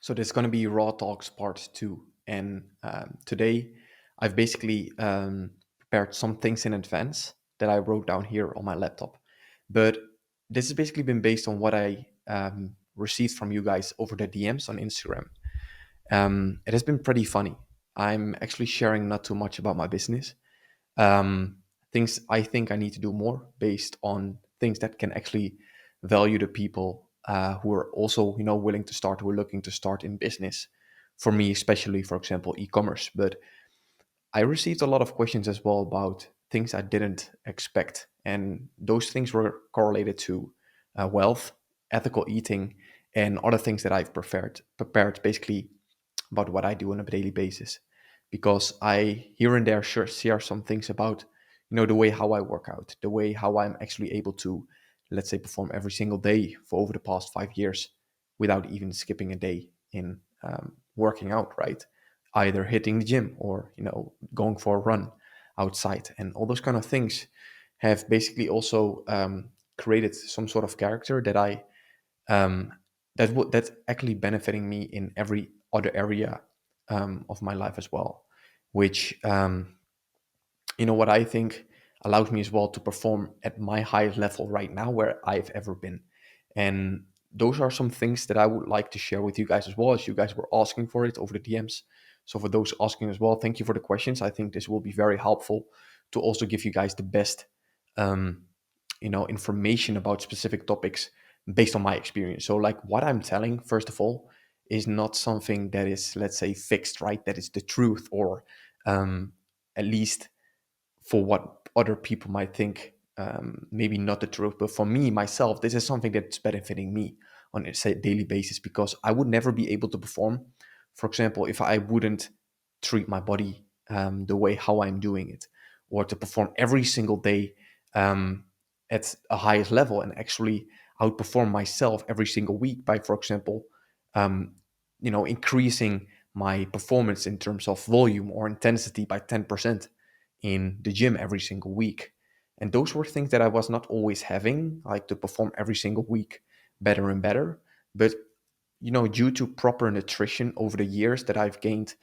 So there's going to be Raw Talks Part 2. And today I've basically prepared some things in advance that I wrote down here on my laptop. But this has basically been based on what I received from you guys over the DMs on Instagram. It has been pretty funny. I'm actually sharing not too much about my business. Um, Things I think I need to do more based on things that can actually value the people who are also, willing to start, who are looking to start in business. For me, especially, for example, e-commerce. But I received a lot of questions as well about things I didn't expect, and those things were correlated to wealth, ethical eating, and other things that I've prepared basically about what I do on a daily basis, because I here and there share some things about the way how I work out, the way how I'm actually able to, let's say, perform every single day for over the past 5 years without even skipping a day in working out, right? Either hitting the gym or going for a run outside, and all those kind of things have basically also created some sort of character that I um, that's actually benefiting me in every other area of my life as well, which what I think allows me as well to perform at my highest level right now where I've ever been. And those are some things that I would like to share with you guys as well, as you guys were asking for it over the DMs. So for those asking as well, thank you for the questions. I think this will be very helpful to also give you guys the best um, information about specific topics based on my experience. So like what I'm telling, first of all, is not something that is, let's say, fixed, right? That is the truth, or at least for what other people might think, maybe not the truth. But for me myself, this is something that's benefiting me on a say daily basis, because I would never be able to perform, for example, if I wouldn't treat my body the way how I'm doing it, or to perform every single day um, at a highest level and actually outperform myself every single week by, for example, um, increasing my performance in terms of volume or intensity by 10% in the gym every single week. And those were things that I was not always having, like to perform every single week better and better. But, due to proper nutrition over the years that I've gained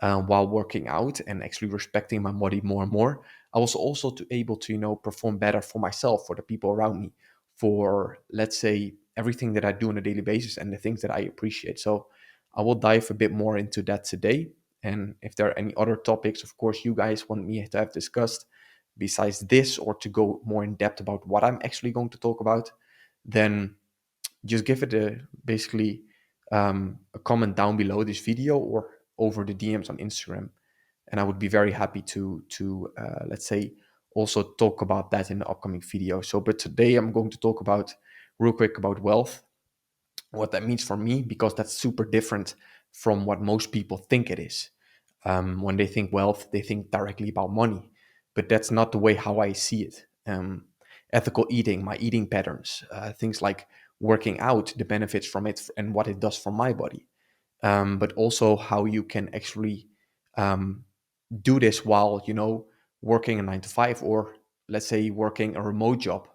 while working out and actually respecting my body more and more, I was also able to, perform better for myself, for the people around me, for, let's say, everything that I do on a daily basis and the things that I appreciate. So I will dive a bit more into that today. And if there are any other topics, of course, you guys want me to have discussed besides this, or to go more in depth about what I'm actually going to talk about, then just give it a comment down below this video or over the DMs on Instagram, and I would be very happy to let's say also talk about that in the upcoming video. So, but today I'm going to talk about real quick about wealth, what that means for me, because that's super different from what most people think it is. When they think wealth, they think directly about money, but that's not the way how I see it. Ethical eating, my eating patterns, things like working out, the benefits from it, and what it does for my body, but also how you can actually um, do this while working a 9 to 5, or let's say working a remote job,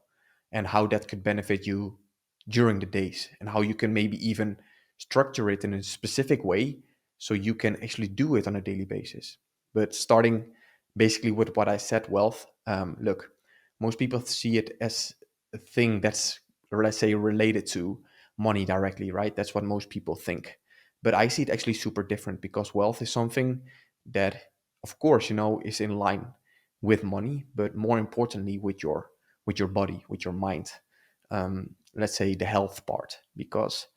and how that could benefit you during the days, and how you can maybe even structure it in a specific way so you can actually do it on a daily basis. But starting basically with what I said, wealth, look, most people see it as a thing that's, let's say, related to money directly, right? That's what most people think. But I see it actually super different, because wealth is something that, of course, is in line with money, but more importantly with your body, with your mind. Let's say the health part, because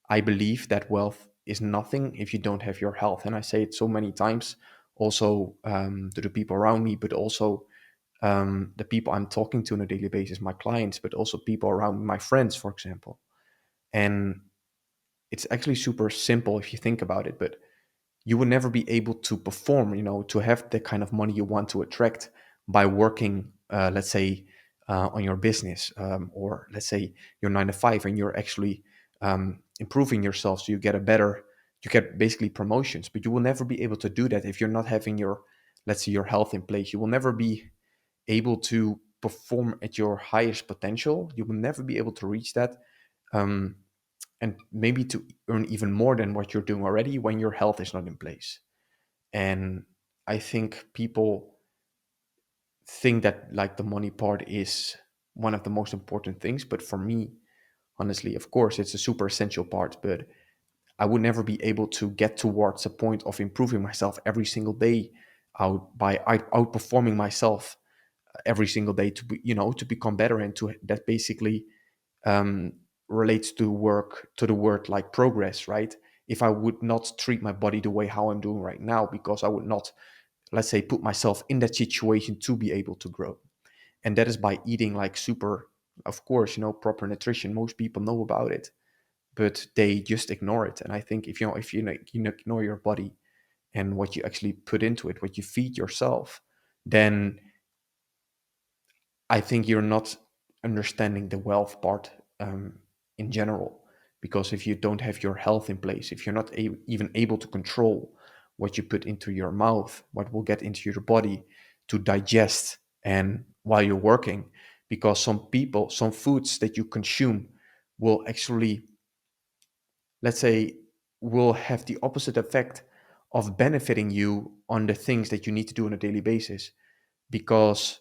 I believe that wealth is nothing if you don't have your health. And I say it so many times, also to the people around me, but also the people I'm talking to on a daily basis, my clients, but also people around me, my friends, for example. And it's actually super simple if you think about it, but you will never be able to perform, to have the kind of money you want to attract by working, let's say, on your business, or let's say you're 9 to 5 and you're actually improving yourself. So you get basically promotions, but you will never be able to do that if you're not having your, let's say, your health in place. You will never be able to perform at your highest potential. You will never be able to reach that um, and maybe to earn even more than what you're doing already when your health is not in place. And I think people think that like the money part is one of the most important things, but for me, honestly, of course it's a super essential part, but I would never be able to get towards a point of improving myself every single day outperforming myself every single day to be, to become better, and to that basically um, relates to work, to the word like progress, right? If I would not treat my body the way how I'm doing right now, because I would not, let's say, put myself in that situation to be able to grow. And that is by eating like super, of course, proper nutrition. Most people know about it, but they just ignore it. And I think if you ignore your body and what you actually put into it, what you feed yourself, then I think you're not understanding the wealth part in general. Because if you don't have your health in place, if you're not even able to control what you put into your mouth, what will get into your body to digest, and while you're working, because some foods that you consume will actually, let's say, will have the opposite effect of benefiting you on the things that you need to do on a daily basis, because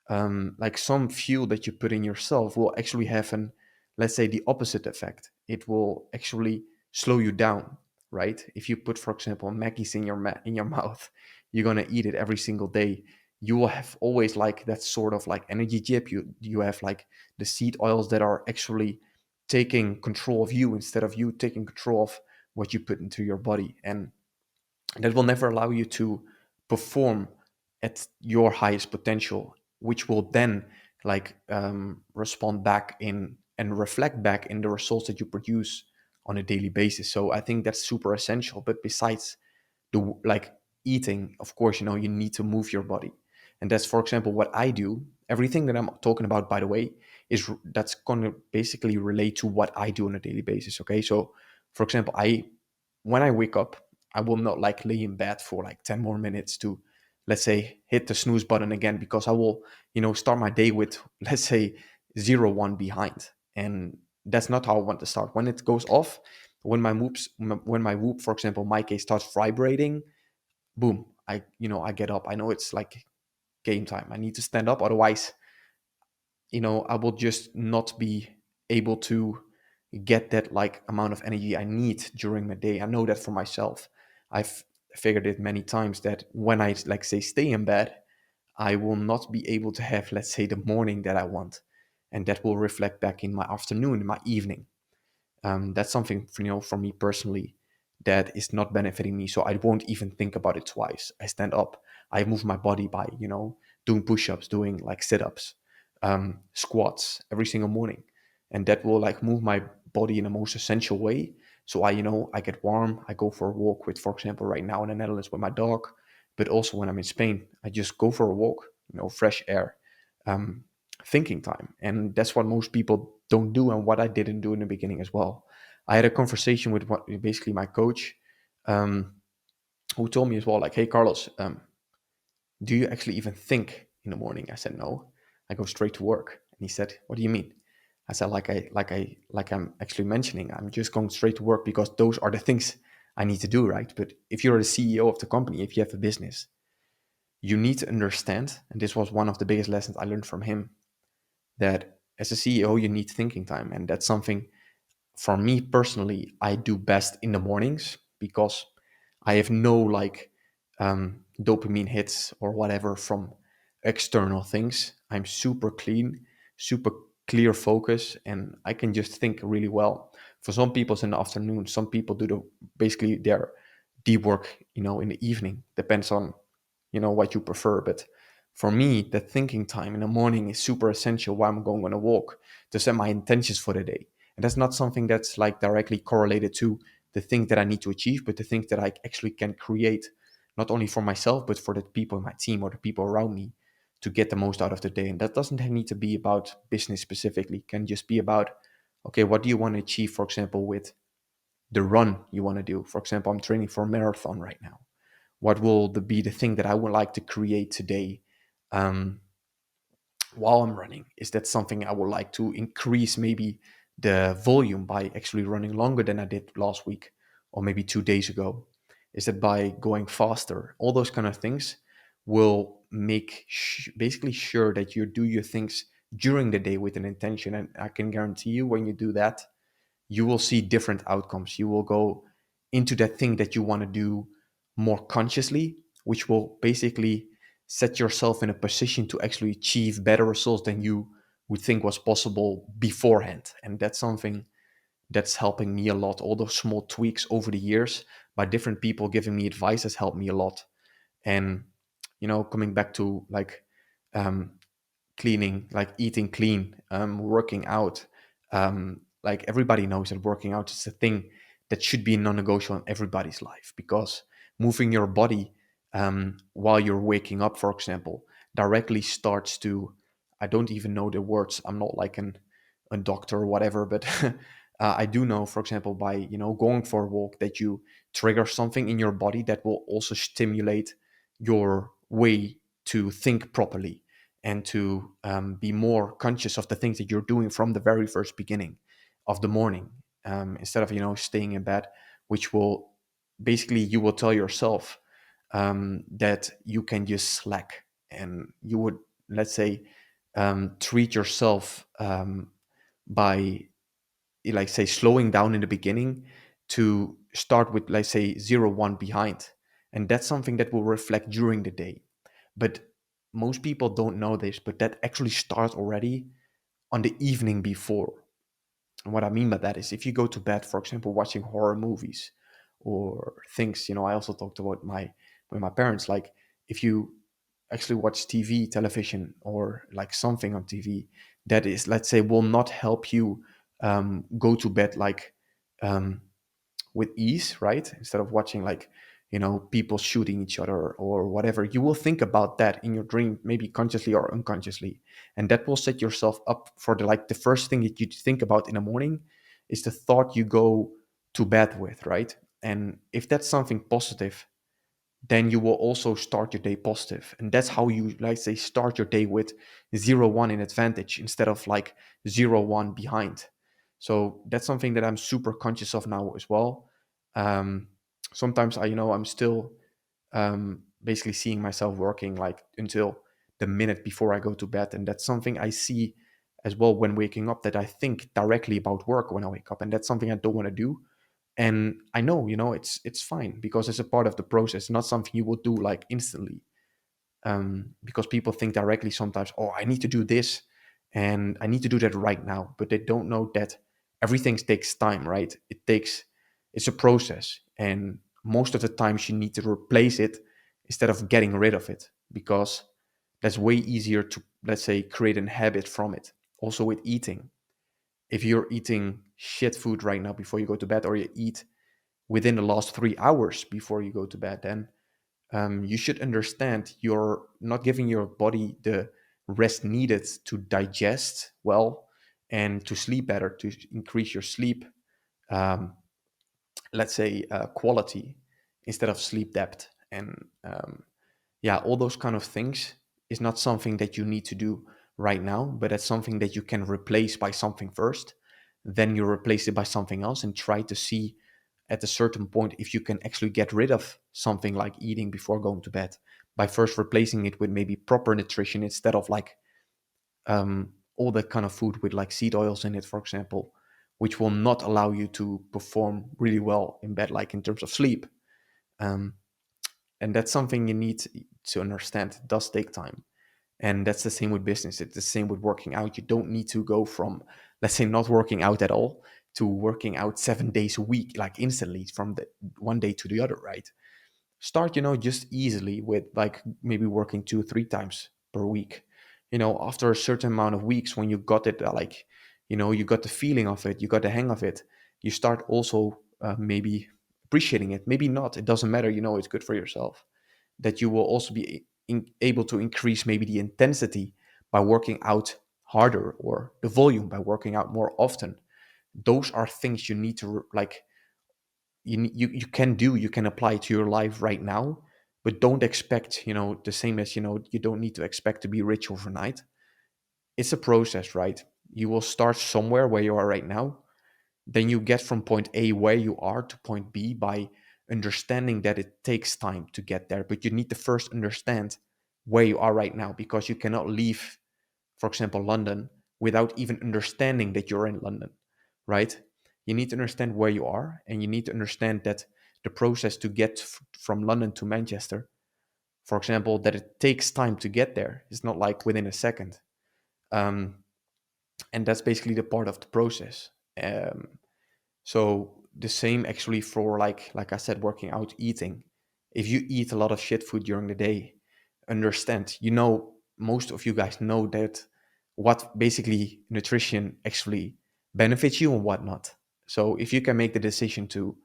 like some fuel that you put in yourself will actually have an, let's say, the opposite effect. It will actually slow you down, right? If you put, for example, Maggie's in in your mouth, you're gonna eat it every single day. You will have always like that sort of like energy dip. You have like the seed oils that are actually taking control of you instead of you taking control of what you put into your body, and that will never allow you to perform at your highest potential, which will then like respond back in and reflect back in the results that you produce on a daily basis. So I think that's super essential. But besides the like eating, of course, you need to move your body, and that's, for example, what I do. Everything that I'm talking about, by the way, is that's going to basically relate to what I do on a daily basis. Okay, so for example, I when I wake up, I will not like lay in bed for like 10 more minutes to, let's say, hit the snooze button again, because I will, start my day with, let's say, 0-1 behind. And that's not how I want to start. When it goes off, when my whoop, for example, my case, starts vibrating, boom, I get up. I know it's like game time. I need to stand up. Otherwise, I will just not be able to get that like amount of energy I need during the day. I know that for myself. I've figured it many times that when I, like, say, stay in bed, I will not be able to have, let's say, the morning that I want, and that will reflect back in my afternoon, in my evening. That's something for me personally that is not benefiting me, so I won't even think about it twice. I stand up, I move my body by doing push-ups, doing like sit-ups, squats every single morning, and that will like move my body in the most essential way. So I get warm, I go for a walk with, for example, right now in the Netherlands with my dog, but also when I'm in Spain, I just go for a walk, fresh air, um, thinking time. And that's what most people don't do, and what I didn't do in the beginning as well. I had a conversation with basically my coach, um, who told me as well, like, hey, Carlos, do you actually even think in the morning? I said, no, I go straight to work. And he said, what do you mean? I said, like I'm actually mentioning, I'm just going straight to work because those are the things I need to do, right? But if you're the CEO of the company, if you have a business, you need to understand, and this was one of the biggest lessons I learned from him, that as a CEO, you need thinking time. And that's something, for me personally, I do best in the mornings, because I have no like dopamine hits or whatever from external things. I'm super clean, super clear focus, and I can just think really well. For some people, it's in the afternoon. Some people do basically their deep work, in the evening. Depends on what you prefer. But for me, the thinking time in the morning is super essential while I'm going on a walk, to set my intentions for the day. And that's not something that's like directly correlated to the things that I need to achieve, but the things that I actually can create, not only for myself, but for the people in my team or the people around me, to get the most out of the day. And that doesn't need to be about business specifically. It can just be about, okay, what do you want to achieve, for example, with the run you want to do? For example, I'm training for a marathon right now. What will be the thing that I would like to create today, um, while I'm running? Is that something I would like to increase maybe the volume by actually running longer than I did last week or maybe 2 days ago? Is that by going faster? All those kind of things will make basically sure that you do your things during the day with an intention. And I can guarantee you, when you do that, you will see different outcomes. You will go into that thing that you want to do more consciously, which will basically set yourself in a position to actually achieve better results than you would think was possible beforehand. And that's something that's helping me a lot. All those small tweaks over the years by different people giving me advice has helped me a lot. And, coming back to like um, cleaning, like eating clean, working out. Like everybody knows that working out is a thing that should be non-negotiable in everybody's life, because moving your body while you're waking up, for example, directly starts to, I don't even know the words. I'm not like a doctor or whatever, but I do know, for example, by going for a walk, that you trigger something in your body that will also stimulate your way to think properly and to be more conscious of the things that you're doing from the very first beginning of the morning, instead of staying in bed, which will basically, you will tell yourself that you can just slack, and you would, let's say, treat yourself by, like, say, slowing down in the beginning to start with, like, say, 0 1 behind, and that's something that will reflect during the day. But most people don't know this, but that actually starts already on the evening before. And what I mean by that is, if you go to bed, for example, watching horror movies or things, I also talked about my with my parents, like, if you actually watch television, or like something on TV that is, let's say, will not help you go to bed like um, with ease, right? Instead of watching, like, people shooting each other or whatever, you will think about that in your dream, maybe consciously or unconsciously, and that will set yourself up for the first thing that you think about in the morning is the thought you go to bed with, right? And if that's something positive, then you will also start your day positive. And that's how you, like, say, start your day with 0 1 in advantage instead of like 0 1 behind. So that's something that I'm super conscious of now as well. Um, Sometimes I'm still basically seeing myself working like until the minute before I go to bed. And that's something I see as well when waking up, that I think directly about work when I wake up. And that's something I don't want to do, and I know, it's fine, because it's a part of the process, not something you will do like instantly. Because people think directly sometimes, oh, I need to do this and I need to do that right now, but they don't know that everything takes time, right? It's a process, and most of the times you need to replace it instead of getting rid of it, because that's way easier to, let's say, create a habit from it. Also with eating, if you're eating shit food right now before you go to bed, or you eat within the last 3 hours before you go to bed, then you should understand you're not giving your body the rest needed to digest well and to sleep better, to increase your sleep, um, let's say, quality instead of sleep depth. And yeah, all those kind of things is not something that you need to do right now, but that's something that you can replace by something first. Then you replace it by something else and try to see at a certain point if you can actually get rid of something like eating before going to bed by first replacing it with maybe proper nutrition instead of like all that kind of food with like seed oils in it, for example, which will not allow you to perform really well in bed, like in terms of sleep. Um, and that's something you need to understand. It does take time. And that's the same with business. It's the same with working out. You don't need to go from, let's say, not working out at all to working out 7 days a week, like instantly from the one day to the other, right? Start, just easily with like maybe working 2 or 3 times per week. After a certain amount of weeks, when you got it, like, you got the feeling of it, you got the hang of it, you start also maybe appreciating it. Maybe not, it doesn't matter, it's good for yourself, that you will also be able to increase maybe the intensity by working out harder, or the volume by working out more often. Those are things you need to like, you can do, you can apply to your life right now, but don't expect, the same as, you don't need to expect to be rich overnight. It's a process, right? You will start somewhere where you are right now. Then you get from point A where you are to point B by understanding that it takes time to get there. But you need to first understand where you are right now, because you cannot leave, for example, London without even understanding that you're in London, right? You need to understand where you are, and you need to understand that the process to get from London to Manchester, for example, that it takes time to get there. It's not like within a second. Um, and that's basically the part of the process. Um, so the same actually for, like I said, working out, eating. If you eat a lot of shit food during the day, understand, most of you guys know that what basically nutrition actually benefits you and what not. So if you can make the decision to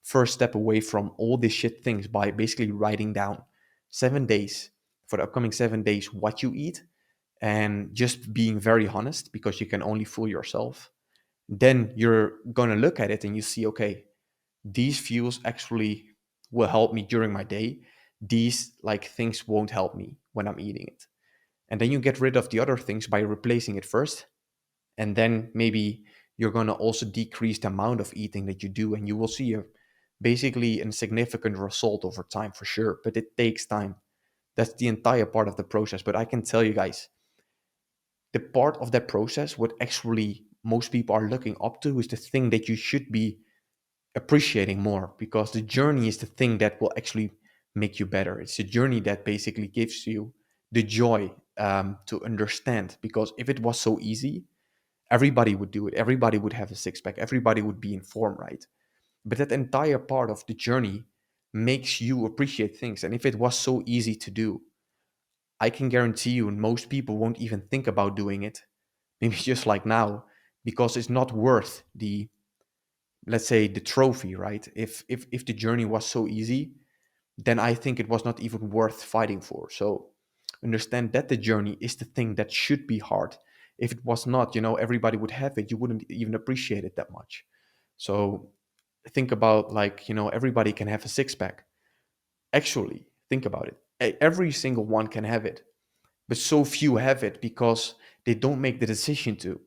first step away from all these shit things by basically writing down 7 days, for the upcoming 7 days, what you eat, and just being very honest, because you can only fool yourself, then you're going to look at it and you see, okay, these fuels actually will help me during my day. These like things won't help me when I'm eating it. And then you get rid of the other things by replacing it first. And then maybe you're going to also decrease the amount of eating that you do, and you will see basically a significant result over time for sure. But it takes time. That's the entire part of the process. But I can tell you guys, the part of that process, what actually most people are looking up to, is the thing that you should be appreciating more, because the journey is the thing that will actually make you better. It's the journey that basically gives you the joy, to understand. Because if it was so easy, everybody would do it. Everybody would have a six pack. Everybody would be informed, right? But that entire part of the journey makes you appreciate things. And if it was so easy to do, I can guarantee you most people won't even think about doing it. Maybe just like now, because it's not worth the, let's say, the trophy, right? If the journey was so easy, then I think it was not even worth fighting for. So understand that the journey is the thing that should be hard. If it was not, everybody would have it. You wouldn't even appreciate it that much. So think about, like, everybody can have a six pack. Actually, think about it. Every single one can have it, but so few have it because they don't make the decision to.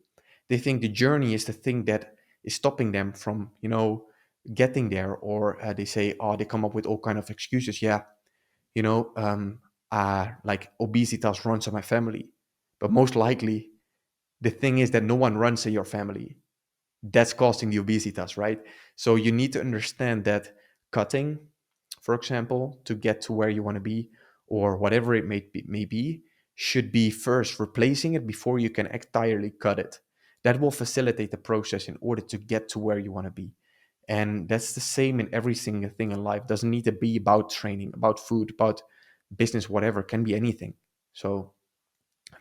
They think the journey is the thing that is stopping them from, getting there. Or they say, oh, they come up with all kind of excuses. Yeah, you know, um, like obesitas runs in my family, but most likely the thing is that no one runs in your family. That's causing the obesitas, right? So you need to understand that cutting, for example, to get to where you want to be, or whatever it may be, should be first replacing it before you can entirely cut it. That will facilitate the process in order to get to where you want to be. And that's the same in every single thing in life. Doesn't need to be about training, about food, about business, whatever. Can be anything. So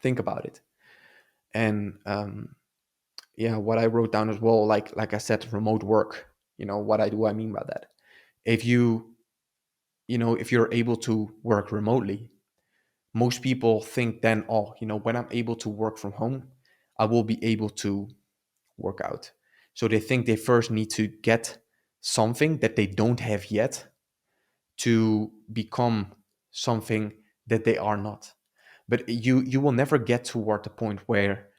think about it. And yeah, what I wrote down as well, like I said, remote work. What I do, I mean by that. If if you're able to work remotely, most people think then, oh, when I'm able to work from home, I will be able to work out. So they think they first need to get something that they don't have yet to become something that they are not. But you will never get toward the point where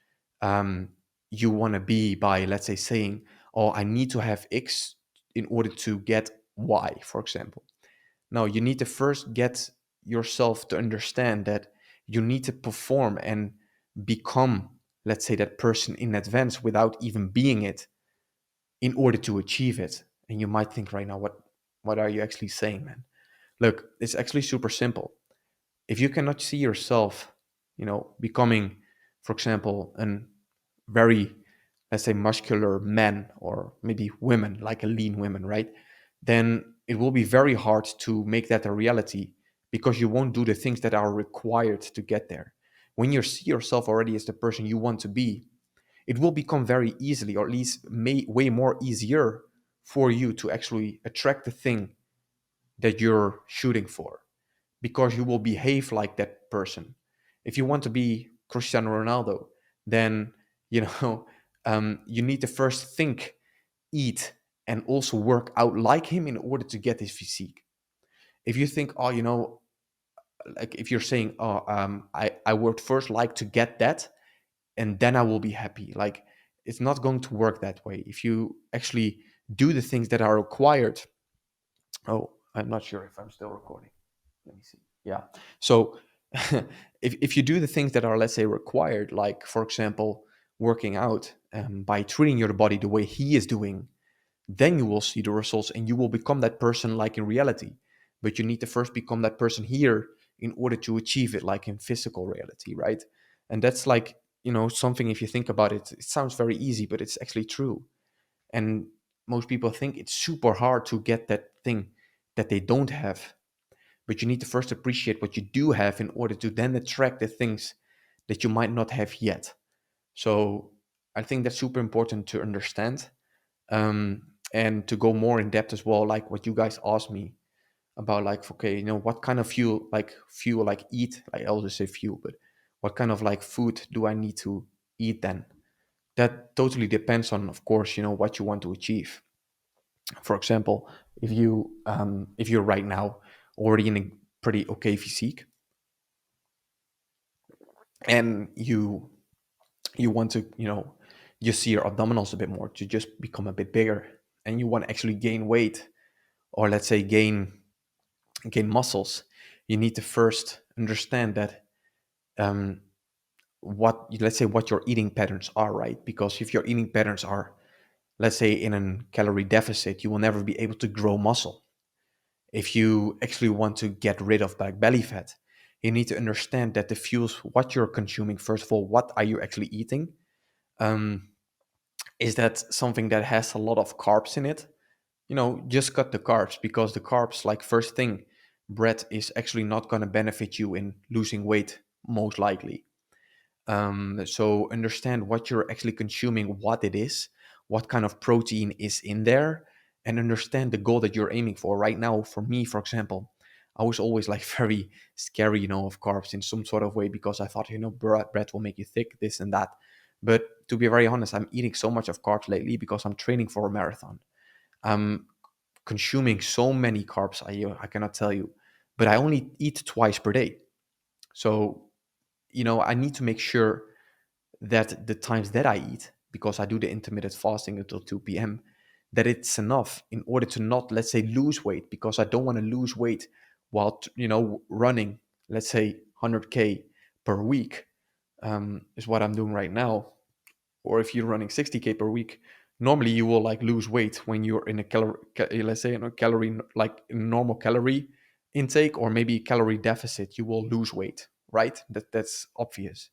um, you want to be by, let's say, saying, oh, I need to have X in order to get Y, for example. No, you need to first get yourself to understand that you need to perform and become, let's say, that person in advance without even being it, in order to achieve it. And you might think right now, what are you actually saying, man? Look, it's actually super simple. If you cannot see yourself, becoming, for example, an very, let's say, muscular man, or maybe women, like a lean women, right? Then it will be very hard to make that a reality, because you won't do the things that are required to get there. When you see yourself already as the person you want to be, it will become very easily, or at least way more easier for you to actually attract the thing that you're shooting for, because you will behave like that person. If you want to be Cristiano Ronaldo, then you know you need to first think, eat, and also work out like him in order to get his physique. If you think, oh, like if you're saying, oh, I would first like to get that, and then I will be happy. Like, it's not going to work that way. If you actually do the things that are required. Oh, I'm not sure if I'm still recording. Let me see. Yeah. So if you do the things that are, let's say, required, like, for example, working out, by treating your body the way he is doing, then you will see the results and you will become that person like in reality. But you need to first become that person here in order to achieve it like in physical reality, right? And that's like, something, if you think about it, it sounds very easy, but it's actually true. And most people think it's super hard to get that thing that they don't have. But you need to first appreciate what you do have in order to then attract the things that you might not have yet. So I think that's super important to understand, and to go more in depth as well, like what you guys asked me about, like, okay, what kind of fuel, like eat, like I'll just say fuel, but what kind of like food do I need to eat then? That totally depends on, of course, what you want to achieve. For example, if you're right now already in a pretty okay physique, and you want to, just see your abdominals a bit more, to just become a bit bigger, and you want to actually gain weight, or let's say gain muscles, you need to first understand that, um, what, let's say, what your eating patterns are, right? Because if your eating patterns are, let's say, in a calorie deficit, you will never be able to grow muscle. If you actually want to get rid of like belly fat, you need to understand that the fuels, what you're consuming, first of all, what are you actually eating? Um, is that something that has a lot of carbs in it? Just cut the carbs, because the carbs, like, first thing, bread is actually not going to benefit you in losing weight, most likely. So understand what you're actually consuming, what it is, what kind of protein is in there, and understand the goal that you're aiming for. Right now, for me, for example, I was always like very scary, of carbs in some sort of way, because I thought, bread will make you thick, this and that. But to be very honest, I'm eating so much of carbs lately because I'm training for a marathon. I'm consuming so many carbs, I cannot tell you, but I only eat twice per day. So, I need to make sure that the times that I eat, because I do the intermittent fasting until 2 p.m., that it's enough in order to not, let's say, lose weight, because I don't want to lose weight while, running, let's say, 100K per week, is what I'm doing right now. Or if you're running 60K per week, normally you will like lose weight when you're in a let's say, in a calorie, like normal calorie intake, or maybe calorie deficit, you will lose weight, right? That's obvious.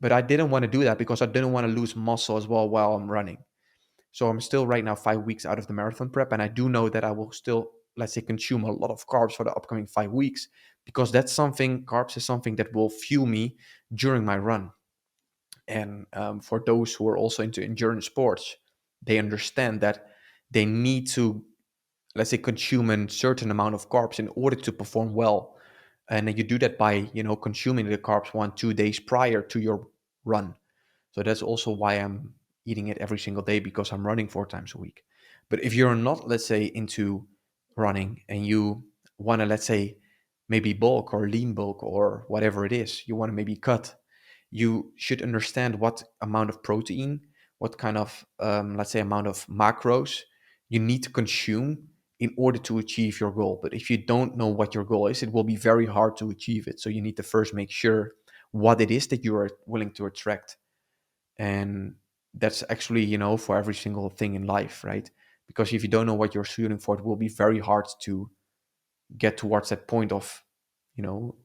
But I didn't want to do that because I didn't want to lose muscle as well while I'm running. So I'm still right now 5 weeks out of the marathon prep, and I do know that I will still, let's say, consume a lot of carbs for the upcoming 5 weeks, because carbs is something that will fuel me during my run. And for those who are also into endurance sports, they understand that they need to, let's say, consume a certain amount of carbs in order to perform well. And then you do that by, consuming the carbs 1-2 days prior to your run. So that's also why I'm eating it every single day, because I'm running 4 times a week. But if you're not, let's say, into running, and you want to, let's say, maybe bulk or lean bulk or whatever it is, you want to maybe cut, you should understand what amount of protein, what kind of, let's say, amount of macros you need to consume in order to achieve your goal. But if you don't know what your goal is, it will be very hard to achieve it. So you need to first make sure what it is that you are willing to attract. And that's actually, for every single thing in life, right? Because if you don't know what you're shooting for, it will be very hard to get towards that point of,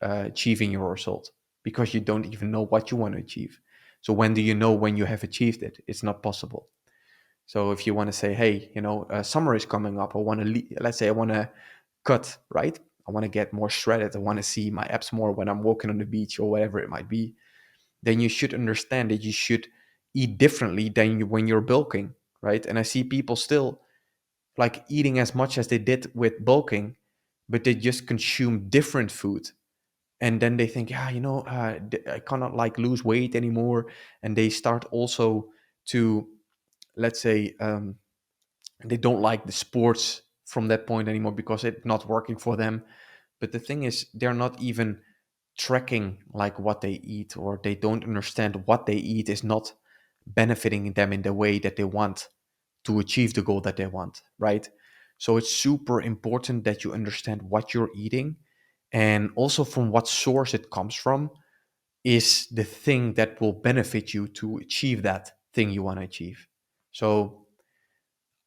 achieving your result, because you don't even know what you want to achieve. So when do you know when you have achieved it? It's not possible. So if you want to say, hey, summer is coming up, I want to, let's say, I want to cut, right? I want to get more shredded. I want to see my abs more when I'm walking on the beach or whatever it might be. Then you should understand that you should eat differently than when you're bulking, right? And I see people still like eating as much as they did with bulking, but they just consume different food. And then they think, yeah, I cannot like lose weight anymore. And they start also to, let's say, they don't like the sports from that point anymore because it's not working for them. But the thing is, they're not even tracking like what they eat, or they don't understand what they eat is not benefiting them in the way that they want to achieve the goal that they want, right? So it's super important that you understand what you're eating, and also from what source it comes from is the thing that will benefit you to achieve that thing you want to achieve. So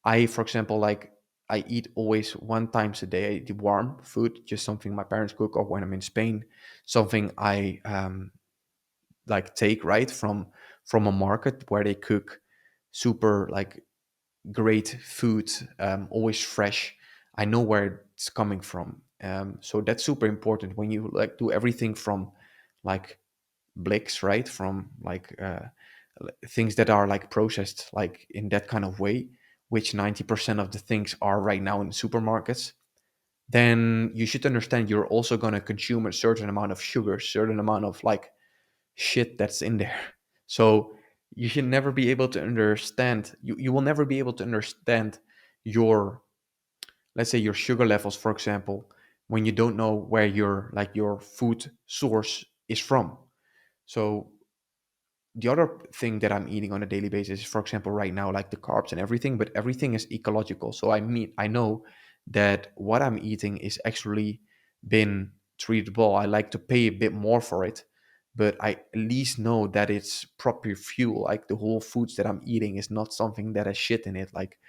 I, for example, like I eat always one times a day. I eat warm food, just something my parents cook, or when I'm in Spain, something I like take right from a market where they cook super like great food, always fresh. I know where it's coming from. So that's super important when you like do everything from like blicks, right? From like things that are like processed like in that kind of way, which 90% of the things are right now in supermarkets. Then you should understand you're also going to consume a certain amount of sugar, certain amount of like shit that's in there. So you should never be able to understand, you will never be able to understand your, let's say your sugar levels, for example, when you don't know where your food source is from. So the other thing that I'm eating on a daily basis is, for example, right now, like the carbs and everything, but everything is ecological. So I know that what I'm eating is actually been treated well. I like to pay a bit more for it, but I at least know that it's proper fuel. Like the whole foods that I'm eating is not something that has shit in it, like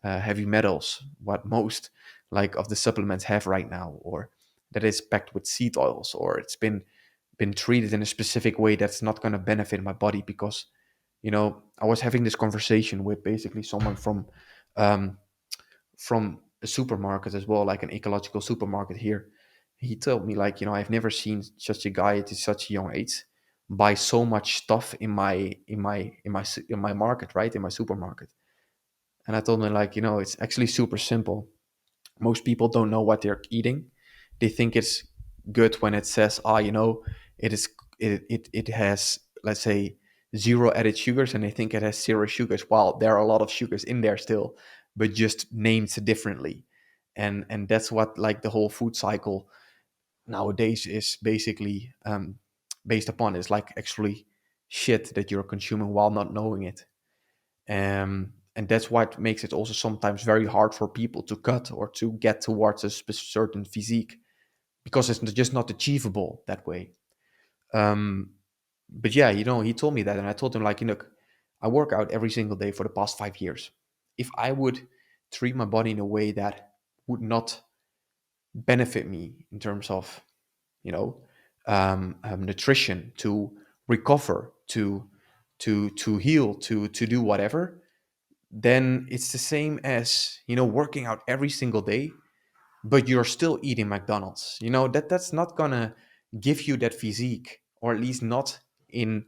heavy metals, what most like of the supplements have right now, or that is packed with seed oils, or it's been treated in a specific way that's not going to benefit my body. Because I was having this conversation with basically someone um, from a supermarket as well, like an ecological supermarket here. He told me like, I've never seen such a guy at such a young age buy so much stuff in my market, right, in my supermarket. And I told him like, it's actually super simple. Most people don't know what they're eating. They think it's good when it says, it is it has, let's say, zero added sugars, and they think it has zero sugars. While there are a lot of sugars in there still, but just named differently. And that's what like the whole food cycle nowadays is basically based upon. Is like actually shit that you're consuming while not knowing it. And that's what makes it also sometimes very hard for people to cut or to get towards a certain physique, because it's just not achievable that way. Um, but yeah, he told me that, and I told him like, look, I work out every single day for the past 5 years. If I would treat my body in a way that would not benefit me in terms of, you know, nutrition, to recover, to heal, to do whatever, then it's the same as working out every single day, but you're still eating McDonald's. That's not gonna give you that physique, or at least not in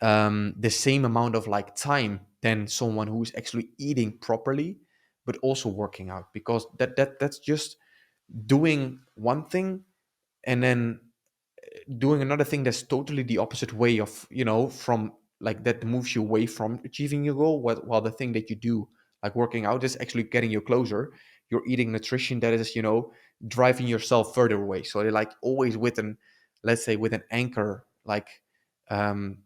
the same amount of like time than someone who's actually eating properly but also working out. Because that's just doing one thing and then doing another thing that's totally the opposite way of, from like that moves you away from achieving your goal. While the thing that you do, like working out, is actually getting you closer. You're eating nutrition that is, driving yourself further away. So they're like always with an, let's say, with an anchor, like um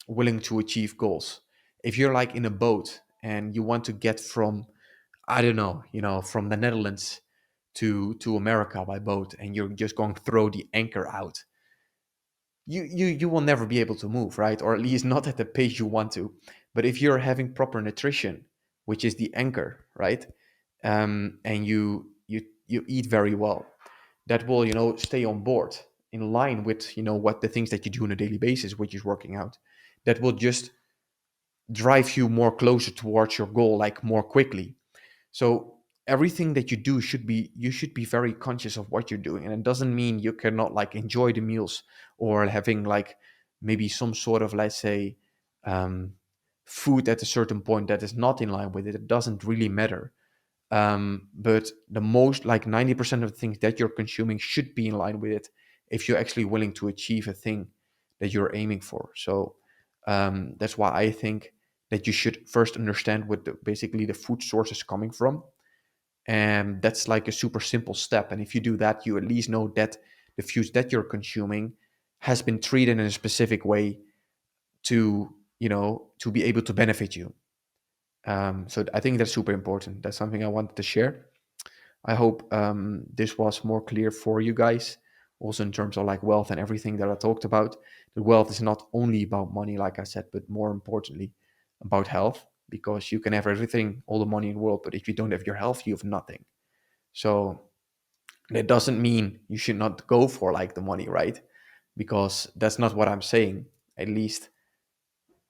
willing to achieve goals. If you're like in a boat and you want to get from, I don't know, from the Netherlands to America by boat, and you're just going to throw the anchor out, you will never be able to move, right? Or at least not at the pace you want to. But if you're having proper nutrition, which is the anchor, right, and you eat very well, that will stay on board in line with what the things that you do on a daily basis, which is working out. That will just drive you more closer towards your goal, like more quickly. So everything that you do you should be very conscious of what you're doing. And it doesn't mean you cannot like enjoy the meals, or having like maybe some sort of, let's say, um, food at a certain point that is not in line with it. It doesn't really matter. But the most, like 90% of the things that you're consuming should be in line with it, if you're actually willing to achieve a thing that you're aiming for. So that's why I think that you should first understand what basically the food source is coming from. And that's like a super simple step. And if you do that, you at least know that the foods that you're consuming has been treated in a specific way to, to be able to benefit you. So I think that's super important. That's something I wanted to share. I hope this was more clear for you guys, also in terms of like wealth and everything that I talked about. The wealth is not only about money, like I said, but more importantly about health, because you can have everything, all the money in the world, but if you don't have your health, you have nothing. So that doesn't mean you should not go for like the money, right? Because that's not what I'm saying. At least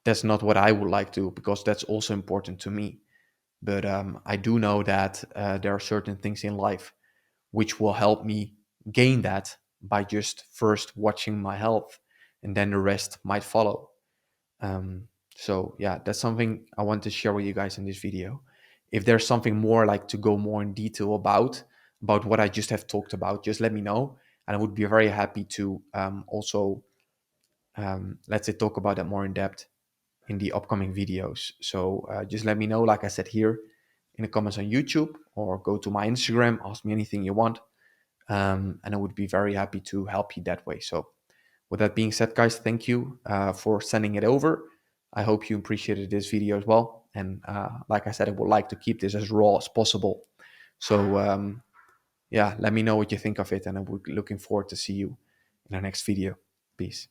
that's not what I would like to, because that's also important to me. But I do know that there are certain things in life which will help me gain that by just first watching my health, and then the rest might follow. Um, so yeah, that's something I want to share with you guys in this video. If there's something more like to go more in detail about what I just have talked about, just let me know, and I would be very happy to also let's say talk about that more in depth in the upcoming videos. So just let me know, like I said here, in the comments on YouTube, or go to my Instagram, ask me anything you want, and I would be very happy to help you that way. So with that being said, guys, thank you for sending it over. I hope you appreciated this video as well. And like I said, I would like to keep this as raw as possible. So yeah, let me know what you think of it, and I'm looking forward to see you in our next video. Peace.